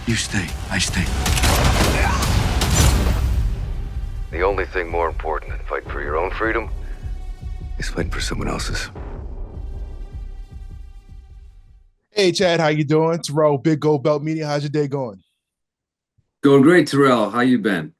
You stay, I stay. The only thing more important than fighting for your own freedom is fighting for someone else's. Hey Chad, how you doing? Terrell, Big Gold Belt Media. How's your day going? Going great, Terrell. How you been?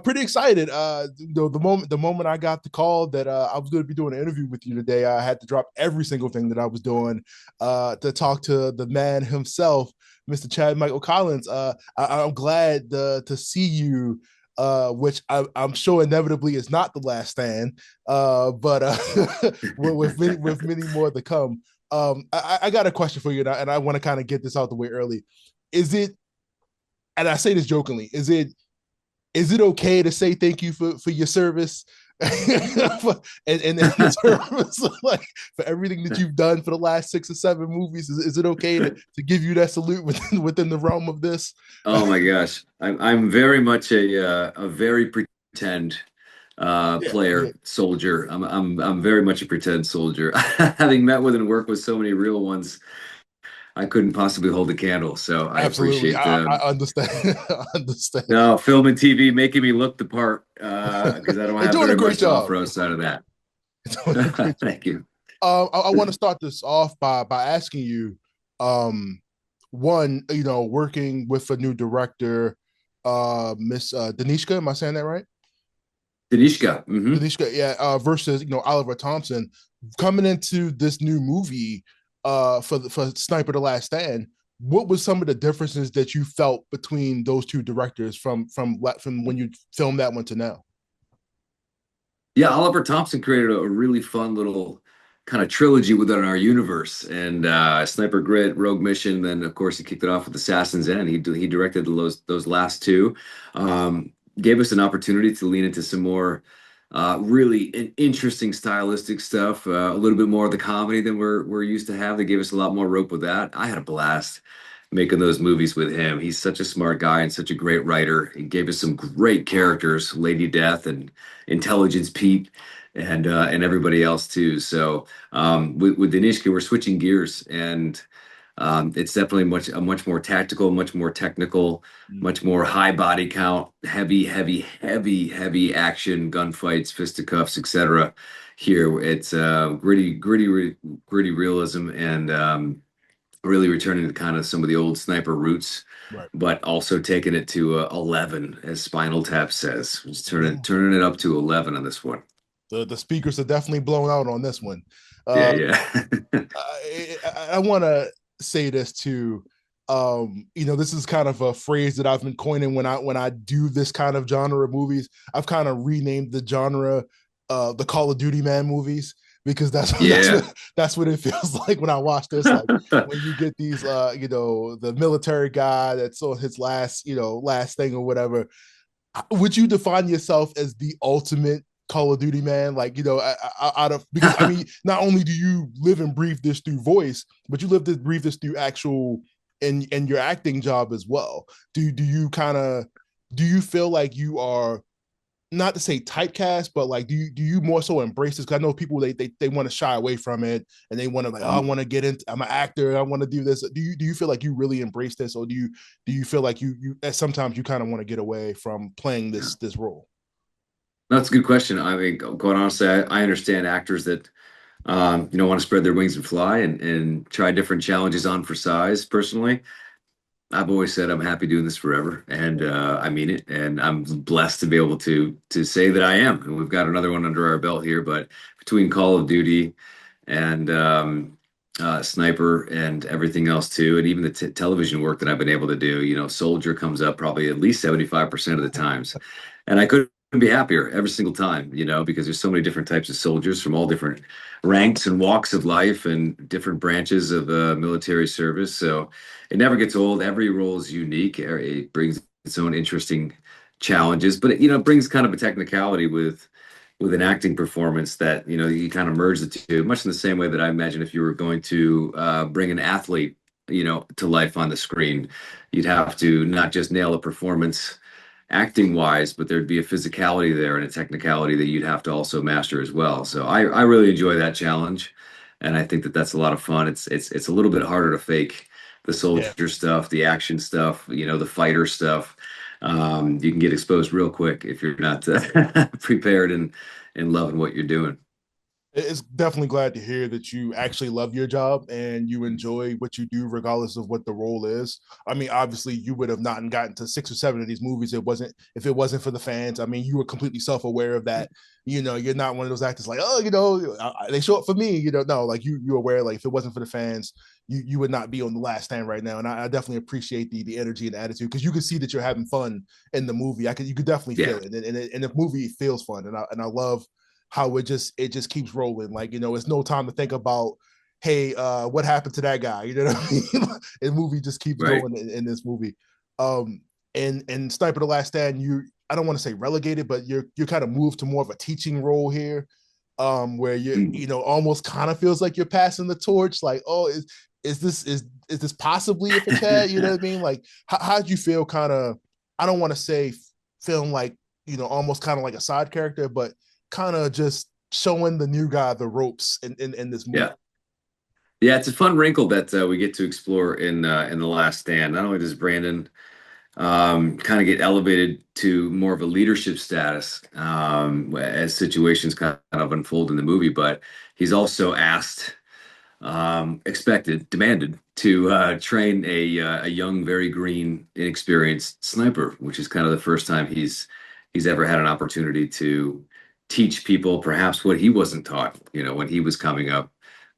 Pretty excited. The moment I got the call that I was going to be doing an interview with you today, I had to drop every single thing that I was doing to talk to the man himself, Mr. Chad Michael Collins. I'm glad to see you, which I'm sure inevitably is not the last stand, but with many more to come. I got a question for you, and I want to kind of get this out the way early. Is it, and I say this jokingly, is it okay to say thank you for your service and in terms of like for everything that you've done for the last 6 or 7 movies? Is it okay to give you that salute within the realm of this? Oh my gosh, I'm very much a very pretend player, soldier. I'm very much a pretend soldier. Having met with and worked with so many real ones, I couldn't possibly hold a candle. So I Absolutely, appreciate I understand. I understand. no film and TV making me look the part because I don't You're have doing a very great much to job. offer outside of that. You're doing a great job. Thank you. I want to start this off by asking you, one, working with a new director, Miss Danishka. Am I saying that right? Danishka. Hmm. Danishka, yeah. Versus Oliver Thompson coming into this new movie, for Sniper: The Last Stand. What was some of the differences that you felt between those two directors from when you filmed that one to now? Yeah, Oliver Thompson created a really fun little kind of trilogy within our universe, and Sniper Grit, Rogue Mission. Then, of course, he kicked it off with Assassin's End. He directed those last two. Gave us an opportunity to lean into some more really interesting stylistic stuff. A little bit more of the comedy than we're used to have. They gave us a lot more rope with that. I had a blast making those movies with him. He's such a smart guy and such a great writer. He gave us some great characters, Lady Death and Intelligence Pete, and everybody else too. So with Danishka, we're switching gears, and it's definitely a much more tactical, much more technical, much more high body count, heavy action, gunfights, fisticuffs, etc. Here, it's gritty realism, and really returning to kind of some of the old sniper roots, Right. but also taking it to 11, as Spinal Tap says. Just turning it up to 11 on this one. The speakers are definitely blown out on this one. Yeah, Um, yeah. I want to say this too. This is kind of a phrase that I've been coining when I do this kind of genre of movies. I've kind of renamed the genre the Call of Duty man movies, because Yeah. that's what it feels like when I watch this. Like when you get these, the military guy that's on his last thing or whatever. Would you define yourself as the ultimate Call of Duty man? Like, out of, because I mean, not only do you live and breathe this through voice, but you breathe this through actual in your acting job as well. Do you feel like you are, not to say typecast, but like do you more so embrace this? Because I know people they want to shy away from it, and they want to, like, oh, I want to get into, I'm an actor, I want to do this. Do you feel like you really embrace this, or do you feel like you sometimes you kind of want to get away from playing this role? That's a good question. I mean, quite honestly, I understand actors that want to spread their wings and fly and try different challenges on for size. Personally, I've always said I'm happy doing this forever, and I mean it. And I'm blessed to be able to say that I am. And we've got another one under our belt here. But between Call of Duty and Sniper and everything else too, and even the television work that I've been able to do, Soldier comes up probably at least 75% of the times, and I couldn't be happier every single time, because there's so many different types of soldiers from all different ranks and walks of life and different branches of military service. So it never gets old. Every role is unique. It brings its own interesting challenges, but it brings kind of a technicality with an acting performance that you kind of merge the two, much in the same way that I imagine if you were going to bring an athlete to life on the screen, you'd have to not just nail a performance acting wise, but there'd be a physicality there and a technicality that you'd have to also master as well. So I really enjoy that challenge, and I think that that's a lot of fun. It's a little bit harder to fake the Yeah. soldier stuff, the action stuff, the fighter stuff. You can get exposed real quick if you're not prepared and loving what you're doing. It's definitely glad to hear that you actually love your job and you enjoy what you do, regardless of what the role is. I mean, obviously, you would have not gotten to 6 or 7 of these movies. It wasn't if it wasn't for the fans. I mean, you were completely self-aware of that. You're not one of those actors like, oh, they show up for me. No, like you're aware. Like if it wasn't for the fans, you would not be on the last stand right now. And I definitely appreciate the energy and the attitude because you can see that you're having fun in the movie. You could definitely Yeah, feel it, and the movie feels fun, and I love how it just keeps rolling. Like, it's no time to think about, hey, what happened to that guy? You know what I mean? The movie just keeps right. going in this movie. And Sniper the Last Stand, I don't want to say relegated, but you're kind of moved to more of a teaching role here. Where Mm. almost kind of feels like you're passing the torch, like, oh, is this possibly if a Chad? You know what I mean? Like, how'd you feel kind of, I don't want to say feeling like, almost kind of like a side character, but kind of just showing the new guy the ropes in this movie. Yeah. Yeah, it's a fun wrinkle that we get to explore in the Last Stand. Not only does Brandon kind of get elevated to more of a leadership status as situations kind of unfold in the movie, but he's also asked, expected, demanded to train a young, very green, inexperienced sniper, which is kind of the first time he's ever had an opportunity to teach people perhaps what he wasn't taught, when he was coming up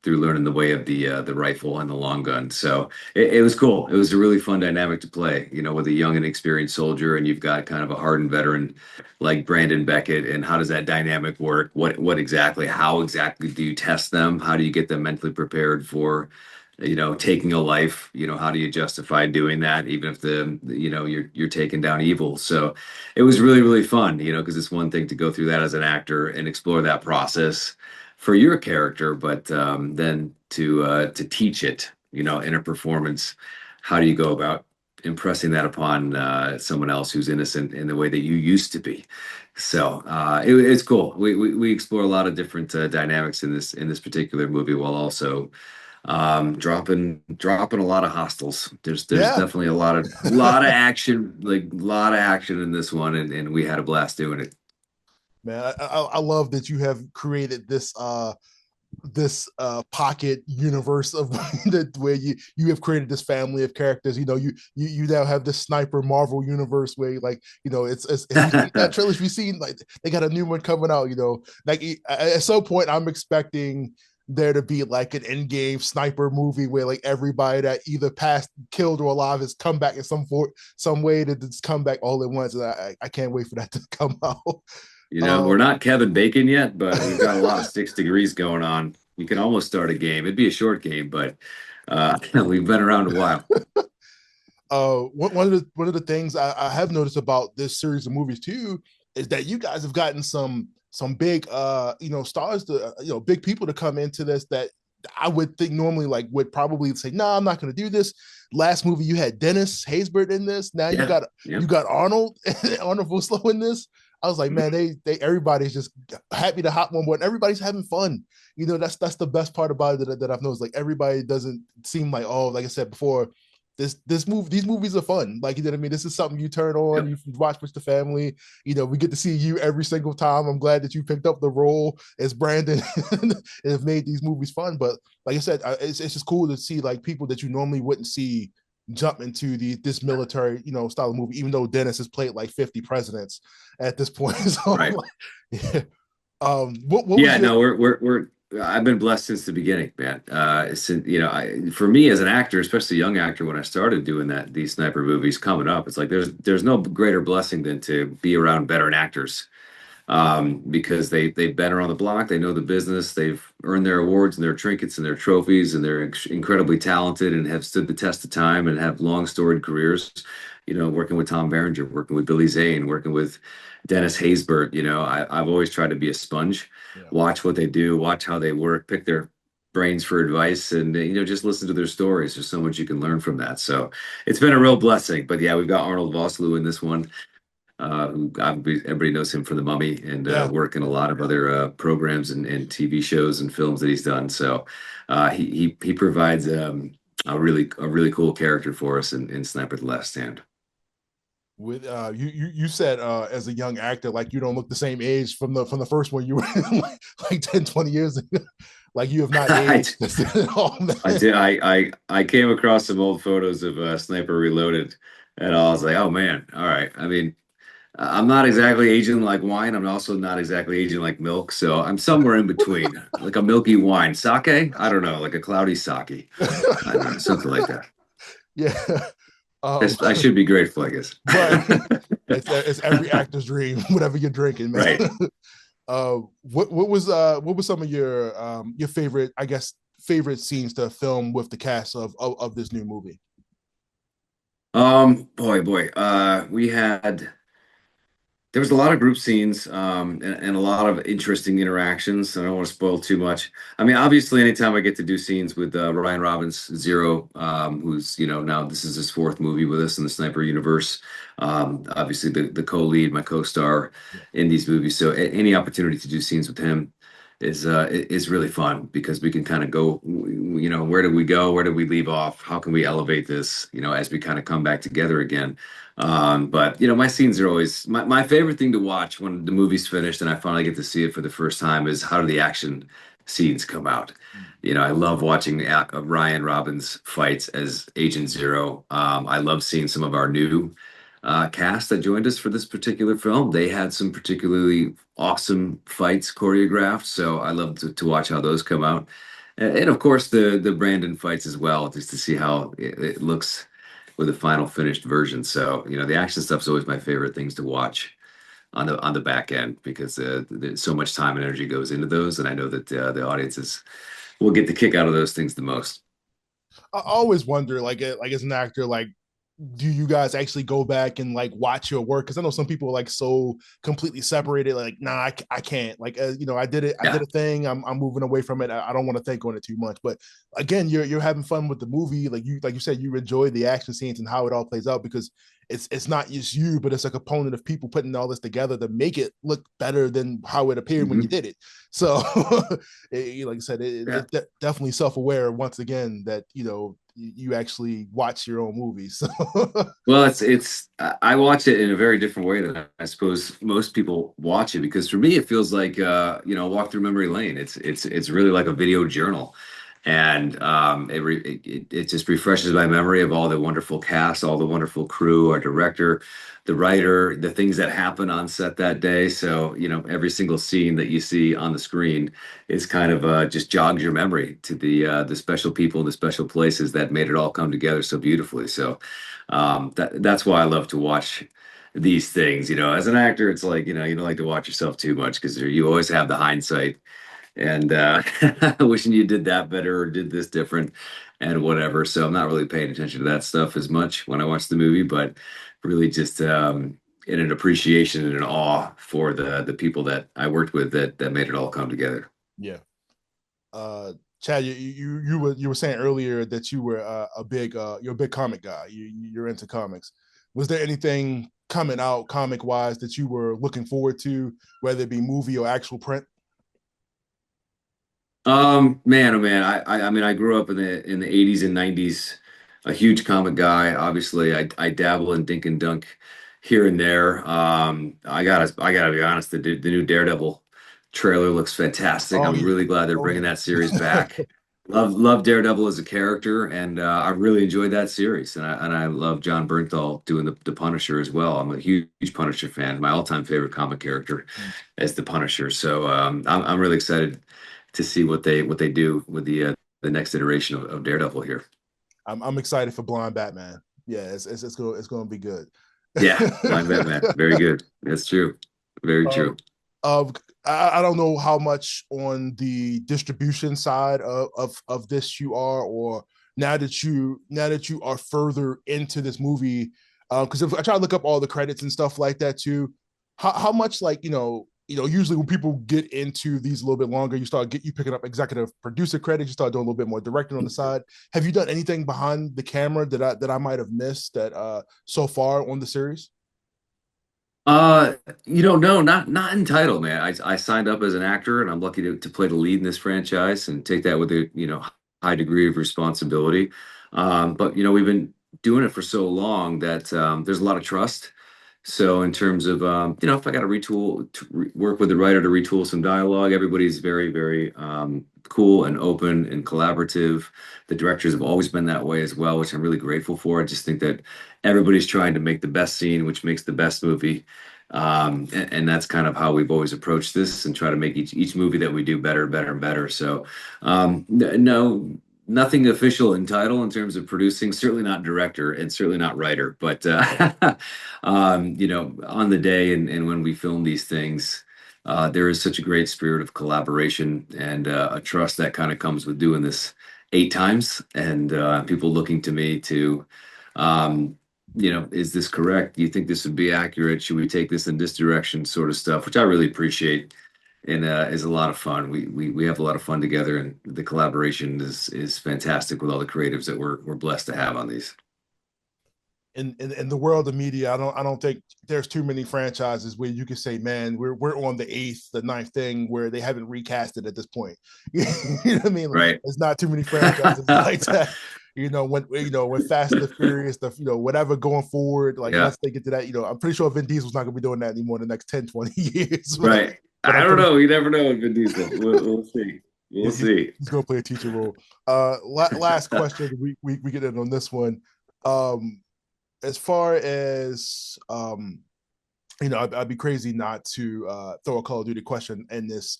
through learning the way of the rifle and the long gun. So it was cool. It was a really fun dynamic to play, with a young and experienced soldier, and you've got kind of a hardened veteran like Brandon Beckett. And how does that dynamic work? How exactly do you test them? How do you get them mentally prepared for, taking a life? How do you justify doing that, even if you're taking down evil? So it was really, really fun, because it's one thing to go through that as an actor and explore that process for your character, but then to teach it, in a performance, how do you go about impressing that upon someone else who's innocent in the way that you used to be? So it's cool. We explore a lot of different dynamics in this particular movie, while also dropping a lot of hostiles. There's Yeah, definitely a lot of action, like a lot of action in this one, and we had a blast doing it. man, I love that you have created this pocket universe of where you have created this family of characters. You now have this Sniper Marvel universe where, like, it's if you see that trailer, if you seen, like, they got a new one coming out. Like, at some point I'm expecting there to be like an Endgame Sniper movie where, like, everybody that either passed, killed, or alive has come back in some way to just come back all at once. And I can't wait for that to come out. We're um not Kevin Bacon yet, but we've got a lot of 6 degrees going on. You can almost start a game. It'd be a short game, but we've been around a while. one of the things I have noticed about this series of movies too is that you guys have gotten some big stars to big people to come into this that I would think normally, like, would probably say, no, I'm not going to do this. Last movie you had Dennis Haysbert in this. Now you Yeah. got Yeah. you got Arnold Vosloo in this. I was like, man, they everybody's just happy to hop on board. Everybody's having fun. That's the best part about it that I've noticed. Like, everybody doesn't seem like, oh, like I said before, these movies are fun. Like, you know what I mean? This is something you turn on, Yep. you watch with the family. We get to see you every single time. I'm glad that you picked up the role as Brandon and have made these movies fun. But like I said, it's just cool to see, like, people that you normally wouldn't see jump into this military, style of movie, even though Dennis has played like 50 presidents at this point. So I'm Right. like, yeah. What was Yeah, your no, we're I've been blessed since the beginning, man. For me as an actor, especially a young actor, when I started doing these sniper movies coming up, it's like there's no greater blessing than to be around veteran actors, because they've been around the block, they know the business, they've earned their awards and their trinkets and their trophies, and they're incredibly talented and have stood the test of time and have long storied careers. Working with Tom Berenger, working with Billy Zane, working with Dennis Haysbert. I've always tried to be a sponge, yeah. watch what they do, watch how they work, pick their brains for advice, and just listen to their stories. There's so much you can learn from that. So it's been a real blessing. But yeah, we've got Arnold Vosloo in this one, who everybody knows him from The Mummy, and Yeah. work in a lot of other programs and TV shows and films that he's done. So he provides a really cool character for us in Sniper: The Last Stand. With you said as a young actor, like you don't look the same age from the first one. You were like 10, 20 years ago. Like you have not I, aged. Oh I man. did. I came across some old photos of Sniper Reloaded, and I was like, oh man, all right. I mean, I'm not exactly aging like wine. I'm also not exactly aging like milk. So I'm somewhere in between, like a milky wine. Sake? I don't know, like a cloudy sake. I don't know, something like that. Yeah. I should be grateful, I guess. Right. It's every actor's dream, whatever you're drinking, man. Right. What was some of your favorite, I guess, favorite scenes to film with the cast of this new movie? Boy. We had There was a lot of group scenes, and a lot of interesting interactions. I don't want to spoil too much. I mean, obviously, anytime I get to do scenes with Ryan Robbins, Zero, who's now this is his fourth movie with us in the Sniper universe. Obviously, the co-lead, my co-star Yeah. in these movies. So any opportunity to do scenes with him is really fun because we can kind of go, where did we go? Where did we leave off? How can we elevate this? As we kind of come back together again. But my scenes are always my favorite thing to watch when the movie's finished and I finally get to see it for the first time is how do the action scenes come out. I love watching Ryan Robbins fights as Agent Zero. I love seeing some of our new cast that joined us for this particular film. They had some particularly awesome fights choreographed, so I love to watch how those come out. And of course the Brandon fights as well, just to see how it looks with the final finished version. So, the action stuff's always my favorite things to watch on the back end because there's so much time and energy goes into those, and I know that the audiences will get the kick out of those things the most. I always wonder, like as an actor, like, do you guys actually go back and like watch your work? Because I know some people are like so completely separated, like, nah, I can't. Like, I did Yeah. a thing. I'm moving away from it. I don't want to think on it too much. But again, you're having fun with the movie. Like you said, you enjoy the action scenes and how it all plays out because it's not just you, but it's a component of people putting all this together to make it look better than how it appeared when you Mhm. did it. So, like I said, Yeah. definitely self-aware once again that you actually watch your own movies. So, Well, I watch it in a very different way than I suppose most people watch it because for me it feels like walk through memory lane. It's really like a video journal, and it just refreshes my memory of all the wonderful cast, all the wonderful crew, our director, the writer, the things that happen on set that day. So every single scene that you see on the screen is kind of just jogs your memory to the special people, the special places that made it all come together so beautifully. So. That's why I love to watch these things. As an actor, it's like, you don't like to watch yourself too much because you always have the hindsight and wishing you did that better or did this different and whatever. So I'm not really paying attention to that stuff as much when I watch the movie, but really just in an appreciation and an awe for the people that I worked with that made it all come together. yeah. Chad, you were saying earlier that you were you're a big comic guy. You're into comics. Was there anything coming out comic wise that you were looking forward to, whether it be movie or actual print? Man, oh man, I mean, I grew up in the 80s and 90s, a huge comic guy. Obviously, I dabble in Dink and Dunk here and there. I gotta be honest, the new Daredevil trailer looks fantastic. Oh I'm yeah, really glad they're oh bringing yeah. that series back. Love Daredevil as a character, and I really enjoyed that series. And I love John Bernthal doing the Punisher as well. I'm a huge Punisher fan. My all-time favorite comic character as the Punisher. So I'm really excited to see what they do with the next iteration of Daredevil here. I'm excited for Blind Batman. Yeah, it's going to be good. Yeah, Blind Batman, very good. That's true, very um, true. of I don't know how much on the distribution side of this you are, or now that you are further into this movie, because if I try to look up all the credits and stuff like that too, how much, like, usually when people get into these a little bit longer, you picking up executive producer credits, you start doing a little bit more directing on the side. Have you done anything behind the camera that I might have missed that so far on the series? Uh, no, not entitled, man. I signed up as an actor, and I'm lucky to play the lead in this franchise and take that with a high degree of responsibility. But we've been doing it for so long that there's a lot of trust. So in terms of if I got to work with the writer to retool some dialogue, everybody's very, very cool and open and collaborative. The directors have always been that way as well, which I'm really grateful for. I just think that everybody's trying to make the best scene, which makes the best movie. And that's kind of how we've always approached this and try to make each movie that we do better, better, and better. So no, nothing official in title in terms of producing, certainly not director and certainly not writer, but on the day and when we film these things, there is such a great spirit of collaboration and a trust that kind of comes with doing this 8 times, and people looking to me to um, is this correct? Do you think this would be accurate? Should we take this in this direction? Sort of stuff, which I really appreciate, and is a lot of fun. We have a lot of fun together, and the collaboration is fantastic with all the creatives that we're blessed to have on these. In the world of media, I don't think there's too many franchises where you can say, man, we're on the eighth, the ninth thing where they haven't recast it at this point. You know what I mean? Right. There's not too many franchises like that. When Fast and the Furious, whatever going forward, like Yeah. once they get to that, I'm pretty sure Vin Diesel's not gonna be doing that anymore in the next 10, 20 years. Right. But I I'm don't pretty know. You never know with Vin Diesel. We'll see. We'll see. he's gonna play a teacher role. Last question, we get in on this one. As far as I'd be crazy not to throw a Call of Duty question in this,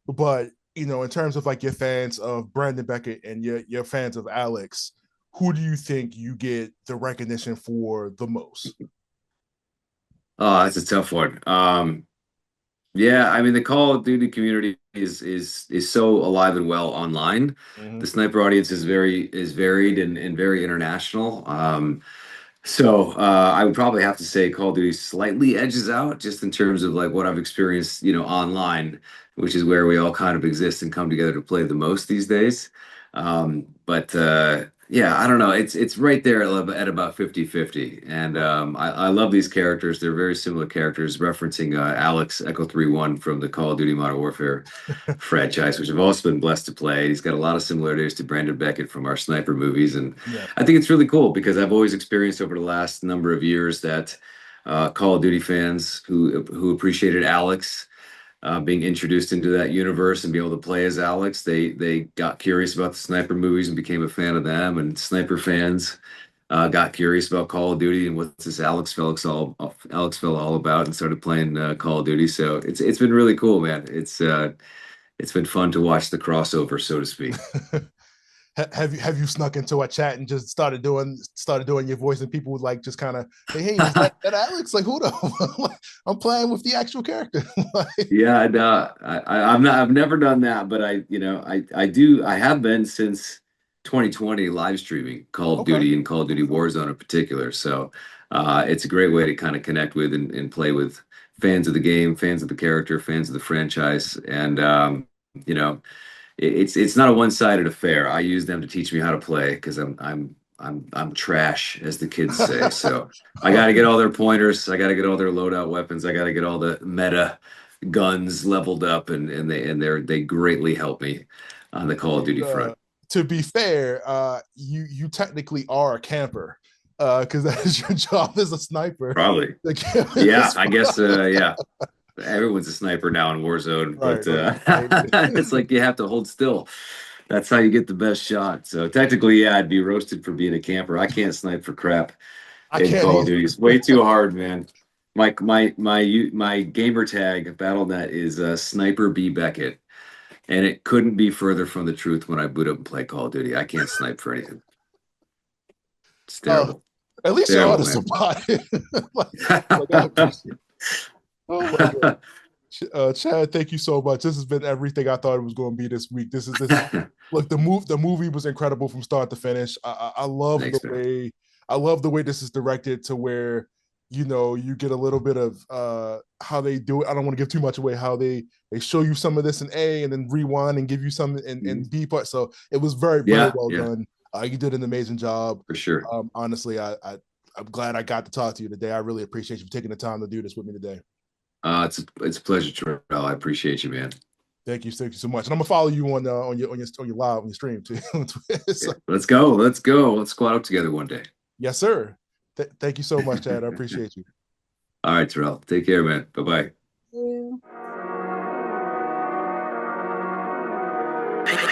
but in terms of like your fans of Brandon Beckett and your fans of Alex, who do you think you get the recognition for the most? Oh, that's a tough one. Yeah, I mean the Call of Duty community is so alive and well online. Mm-hmm. The sniper audience is varied and very international. So I would probably have to say Call of Duty slightly edges out just in terms of like what I've experienced, online, which is where we all kind of exist and come together to play the most these days. But yeah, I don't know. It's right there at about 50-50. And I love these characters. They're very similar characters, referencing Alex Echo 3-1 from the Call of Duty Modern Warfare franchise, which I've also been blessed to play. He's got a lot of similarities to Brandon Beckett from our sniper movies, and Yeah. I think it's really cool because I've always experienced over the last number of years that Call of Duty fans who appreciated Alex being introduced into that universe and be able to play as Alex, they got curious about the sniper movies and became a fan of them, and sniper fans got curious about Call of Duty and what's this Alex fella all about, and started playing Call of Duty. So it's been really cool, man. It's been fun to watch the crossover, so to speak. Have you snuck into a chat and just started doing your voice, and people would like just kind of say, hey, is that Alex? Like, who the I'm playing with the actual character. Yeah, no, I've never done that, but I have been since 2020 live streaming Call of Okay. Duty and Call of Duty Warzone in particular. So it's a great way to kind of connect with and play with fans of the game, fans of the character, fans of the franchise. And you know, it's not a one-sided affair. I use them to teach me how to play because I'm trash, as the kids say. So I got to get all their pointers. I got to get all their loadout weapons. I got to get all the meta guns leveled up, and they greatly help me on the Call of Duty front. To be fair, you technically are a camper, because that is your job as a sniper. Probably. Yeah, I guess. Yeah, everyone's a sniper now in Warzone, but right. it's like you have to hold still. That's how you get the best shot. So technically, yeah, I'd be roasted for being a camper. I can't snipe for crap I in can't Call of either. Duty. It's way too hard, man. My gamer tag Battle.net is Sniper B Beckett, and it couldn't be further from the truth when I boot up and play Call of Duty. I can't snipe for anything. It's terrible. At least you're Terrible, honest man. about it. I appreciate it. Oh my God. Chad, thank you so much. This has been everything I thought it was going to be this week. This is look, the movie was incredible from start to finish. I love Thanks, the man. way this is directed, to where you get a little bit of how they do it. I don't want to give too much away, how they show you some of this in A and then rewind and give you some in B part. So it was very, very well done. You did an amazing job. For sure. Honestly, I'm glad I got to talk to you today. I really appreciate you taking the time to do this with me today. It's a pleasure, Terrell. I appreciate you, man. Thank you so much, and I'm gonna follow you on your live on your stream too. So, Yeah, let's go. Let's squat up together one day. yes, sir. Thank you so much, Chad. I appreciate you. All right, Terrell. Take care, man. Bye bye.